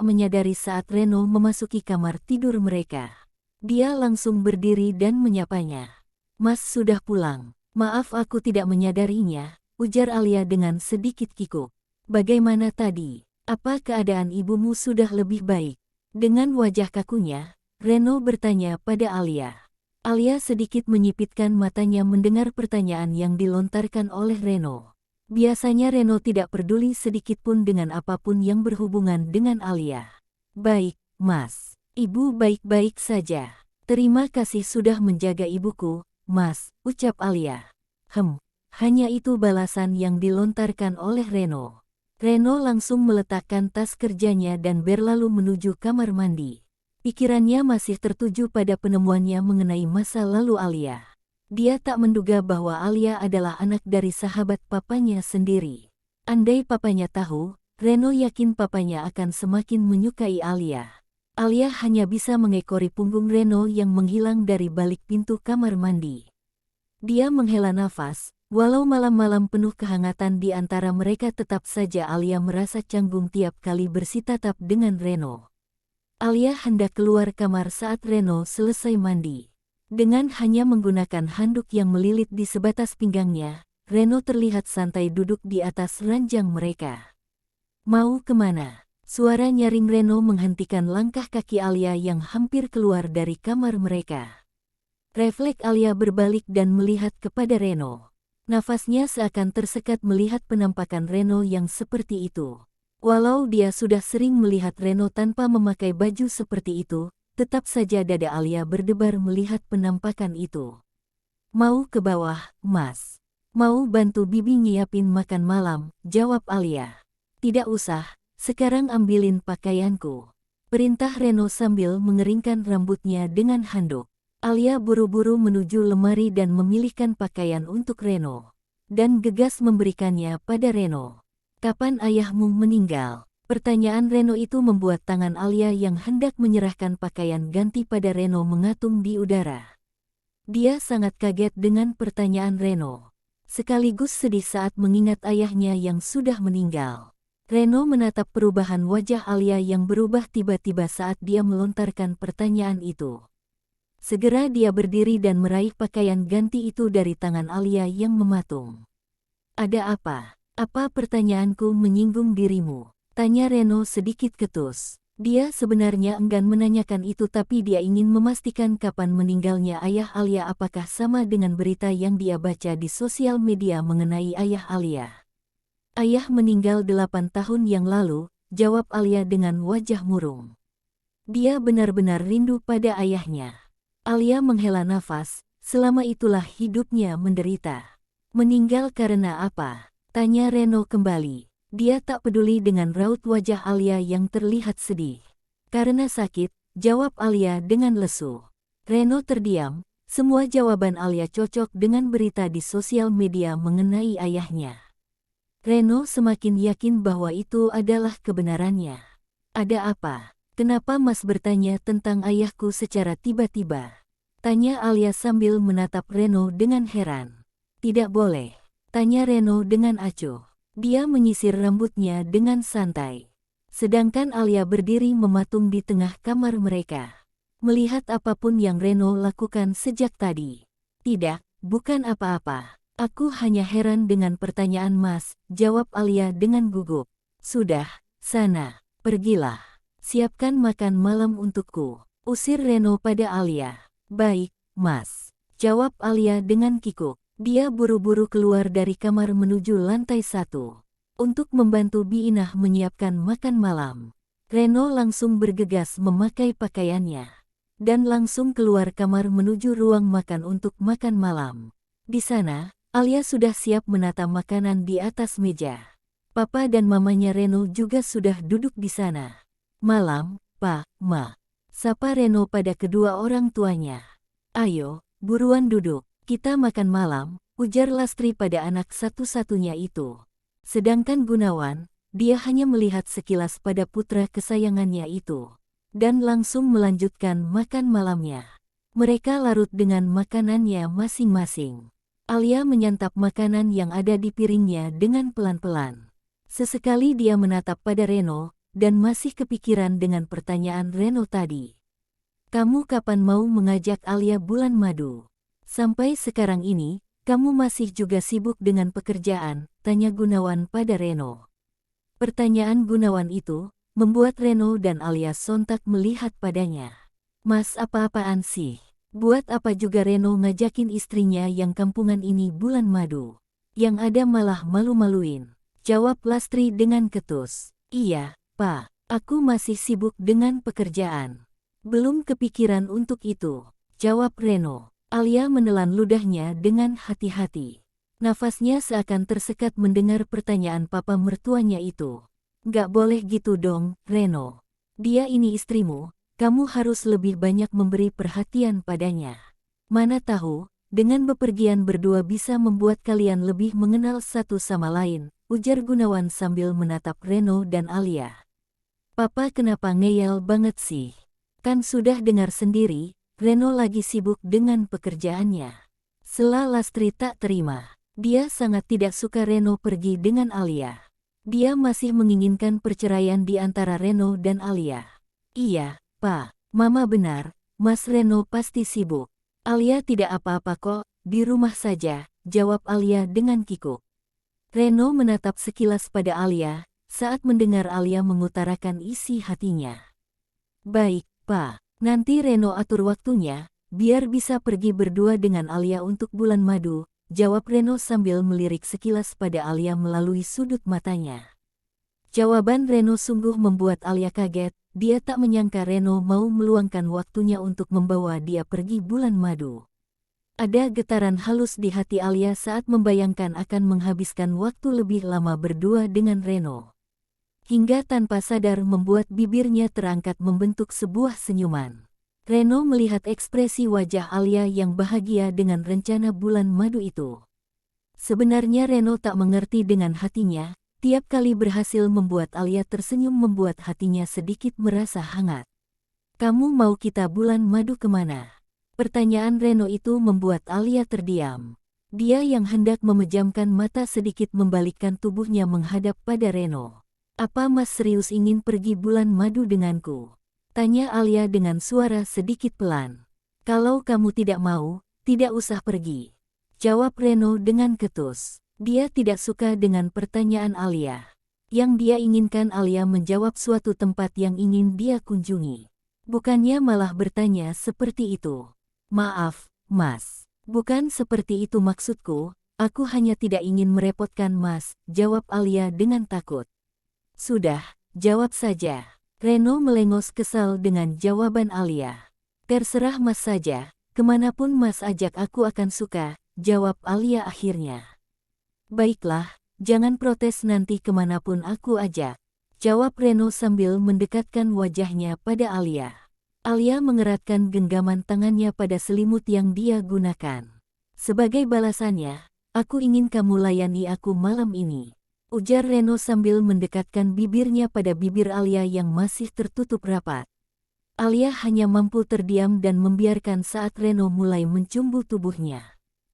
tak menyadari saat Reno memasuki kamar tidur mereka. Dia langsung berdiri dan menyapanya. "Mas sudah pulang." "Maaf aku tidak menyadarinya," ujar Alia dengan sedikit kikuk. "Bagaimana tadi? Apa keadaan ibumu sudah lebih baik?" Dengan wajah kakunya, Reno bertanya pada Alia. Alia sedikit menyipitkan matanya mendengar pertanyaan yang dilontarkan oleh Reno. Biasanya Reno tidak peduli sedikitpun dengan apapun yang berhubungan dengan Alia. "Baik, Mas. Ibu baik-baik saja. Terima kasih sudah menjaga ibuku, Mas," ucap Alia. Hanya itu balasan yang dilontarkan oleh Reno. Reno langsung meletakkan tas kerjanya dan berlalu menuju kamar mandi. Pikirannya masih tertuju pada penemuannya mengenai masa lalu Alia. Dia tak menduga bahwa Alia adalah anak dari sahabat papanya sendiri. Andai papanya tahu, Reno yakin papanya akan semakin menyukai Alia. Alia hanya bisa mengekori punggung Reno yang menghilang dari balik pintu kamar mandi. Dia menghela nafas, walau malam-malam penuh kehangatan di antara mereka tetap saja Alia merasa canggung tiap kali bersitatap dengan Reno. Alia hendak keluar kamar saat Reno selesai mandi. Dengan hanya menggunakan handuk yang melilit di sebatas pinggangnya, Reno terlihat santai duduk di atas ranjang mereka. "Mau kemana?" Suara nyaring Reno menghentikan langkah kaki Alia yang hampir keluar dari kamar mereka. Refleks Alia berbalik dan melihat kepada Reno. Nafasnya seakan tersekat melihat penampakan Reno yang seperti itu. Walau dia sudah sering melihat Reno tanpa memakai baju seperti itu, tetap saja dada Alia berdebar melihat penampakan itu. "Mau ke bawah, Mas? Mau bantu bibi nyiapin makan malam?" jawab Alia. "Tidak usah, sekarang ambilin pakaianku," perintah Reno sambil mengeringkan rambutnya dengan handuk. Alia buru-buru menuju lemari dan memilihkan pakaian untuk Reno. Dan gegas memberikannya pada Reno. "Kapan ayahmu meninggal?" Pertanyaan Reno itu membuat tangan Alia yang hendak menyerahkan pakaian ganti pada Reno mengatung di udara. Dia sangat kaget dengan pertanyaan Reno. Sekaligus sedih saat mengingat ayahnya yang sudah meninggal. Reno menatap perubahan wajah Alia yang berubah tiba-tiba saat dia melontarkan pertanyaan itu. Segera dia berdiri dan meraih pakaian ganti itu dari tangan Alia yang mematung. "Ada apa? Apa pertanyaanku menyinggung dirimu?" tanya Reno sedikit ketus. Dia sebenarnya enggan menanyakan itu tapi dia ingin memastikan kapan meninggalnya ayah Alia apakah sama dengan berita yang dia baca di sosial media mengenai ayah Alia. "Ayah meninggal 8 tahun yang lalu," jawab Alia dengan wajah murung. Dia benar-benar rindu pada ayahnya. Alia menghela nafas, selama itulah hidupnya menderita. "Meninggal karena apa?" tanya Reno kembali. Dia tak peduli dengan raut wajah Alia yang terlihat sedih. "Karena sakit," jawab Alia dengan lesu. Reno terdiam, semua jawaban Alia cocok dengan berita di sosial media mengenai ayahnya. Reno semakin yakin bahwa itu adalah kebenarannya. "Ada apa? Kenapa Mas bertanya tentang ayahku secara tiba-tiba?" tanya Alia sambil menatap Reno dengan heran. "Tidak boleh," tanya Reno dengan acuh. Dia menyisir rambutnya dengan santai. Sedangkan Alia berdiri mematung di tengah kamar mereka. Melihat apapun yang Reno lakukan sejak tadi. "Tidak, bukan apa-apa. Aku hanya heran dengan pertanyaan Mas," jawab Alia dengan gugup. "Sudah, sana, pergilah. Siapkan makan malam untukku," usir Reno pada Alia. "Baik, Mas," jawab Alia dengan kikuk. Dia buru-buru keluar dari kamar menuju lantai 1 untuk membantu Biinah menyiapkan makan malam. Reno langsung bergegas memakai pakaiannya dan langsung keluar kamar menuju ruang makan untuk makan malam. Di sana, Alia sudah siap menata makanan di atas meja. Papa dan mamanya Reno juga sudah duduk di sana. "Malam, Pa, Ma," sapa Reno pada kedua orang tuanya. "Ayo, buruan duduk. Kita makan malam," ujar Lastri pada anak satu-satunya itu. Sedangkan Gunawan, dia hanya melihat sekilas pada putra kesayangannya itu. Dan langsung melanjutkan makan malamnya. Mereka larut dengan makanannya masing-masing. Alia menyantap makanan yang ada di piringnya dengan pelan-pelan. Sesekali dia menatap pada Reno, dan masih kepikiran dengan pertanyaan Reno tadi. Kamu kapan mau mengajak Alia bulan madu? Sampai sekarang ini, kamu masih juga sibuk dengan pekerjaan, tanya Gunawan pada Reno. Pertanyaan Gunawan itu membuat Reno dan Alia sontak melihat padanya. Mas, apa-apaan sih? Buat apa juga Reno ngajakin istrinya yang kampungan ini bulan madu? Yang ada malah malu-maluin, jawab Lastri dengan ketus. Iya, Pak, aku masih sibuk dengan pekerjaan. Belum kepikiran untuk itu, jawab Reno. Alia menelan ludahnya dengan hati-hati. Nafasnya seakan tersekat mendengar pertanyaan papa mertuanya itu. Gak boleh gitu dong, Reno. Dia ini istrimu, kamu harus lebih banyak memberi perhatian padanya. Mana tahu, dengan bepergian berdua bisa membuat kalian lebih mengenal satu sama lain, ujar Gunawan sambil menatap Reno dan Alia. Papa kenapa ngeyel banget sih? Kan sudah dengar sendiri, Reno lagi sibuk dengan pekerjaannya. Sela Lastri tak terima. Dia sangat tidak suka Reno pergi dengan Alia. Dia masih menginginkan perceraian di antara Reno dan Alia. Iya, Pak, Mama benar, Mas Reno pasti sibuk. Alia tidak apa-apa kok, di rumah saja, jawab Alia dengan kikuk. Reno menatap sekilas pada Alia, saat mendengar Alia mengutarakan isi hatinya. Baik, Pak, nanti Reno atur waktunya, biar bisa pergi berdua dengan Alia untuk bulan madu, jawab Reno sambil melirik sekilas pada Alia melalui sudut matanya. Jawaban Reno sungguh membuat Alia kaget, dia tak menyangka Reno mau meluangkan waktunya untuk membawa dia pergi bulan madu. Ada getaran halus di hati Alia saat membayangkan akan menghabiskan waktu lebih lama berdua dengan Reno. Hingga tanpa sadar membuat bibirnya terangkat membentuk sebuah senyuman. Reno melihat ekspresi wajah Alia yang bahagia dengan rencana bulan madu itu. Sebenarnya Reno tak mengerti dengan hatinya, tiap kali berhasil membuat Alia tersenyum membuat hatinya sedikit merasa hangat. Kamu mau kita bulan madu kemana? Pertanyaan Reno itu membuat Alia terdiam. Dia yang hendak memejamkan mata sedikit membalikkan tubuhnya menghadap pada Reno. Apa Mas serius ingin pergi bulan madu denganku? Tanya Alia dengan suara sedikit pelan. Kalau kamu tidak mau, tidak usah pergi. Jawab Reno dengan ketus. Dia tidak suka dengan pertanyaan Alia. Yang dia inginkan Alia menjawab suatu tempat yang ingin dia kunjungi. Bukannya malah bertanya seperti itu. Maaf, Mas. Bukan seperti itu maksudku, aku hanya tidak ingin merepotkan Mas, jawab Alia dengan takut. Sudah, jawab saja. Reno melengos kesal dengan jawaban Alia. Terserah Mas saja, kemanapun Mas ajak aku akan suka, jawab Alia akhirnya. Baiklah, jangan protes nanti kemanapun aku ajak, jawab Reno sambil mendekatkan wajahnya pada Alia. Alia mengeratkan genggaman tangannya pada selimut yang dia gunakan. Sebagai balasannya, aku ingin kamu layani aku malam ini. Ujar Reno sambil mendekatkan bibirnya pada bibir Alia yang masih tertutup rapat. Alia hanya mampu terdiam dan membiarkan saat Reno mulai mencumbu tubuhnya.